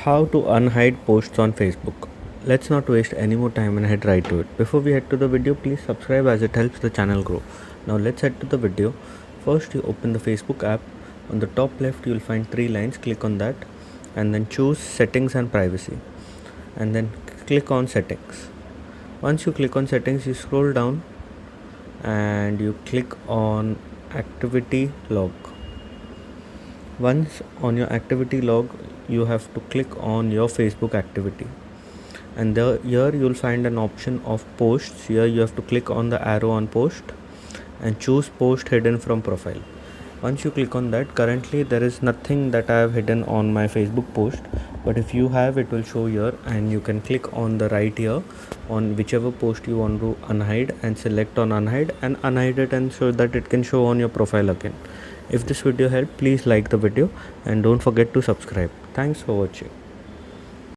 How to unhide posts on Facebook. Let's not waste any more time and head right to it. Before we head to the video, please subscribe as it helps the channel grow. Now let's head to the video. First, you open the Facebook app. On the top left you will find 3 lines. Click on that and then choose settings and privacy, and then click on settings. Once you click on settings, you scroll down and you click on activity log. Once on your activity log, you have to click on your Facebook activity, and here you will find an option of posts. Here you have to click on the arrow on post and choose post hidden from profile. Once you click on that, currently there is nothing that I have hidden on my Facebook post, but if you have, it will show here, and you can click on the right here on whichever post you want to unhide and select on unhide and unhide it, and so that it can show on your profile again. If this video helped, please like the video and don't forget to subscribe. Thanks for watching.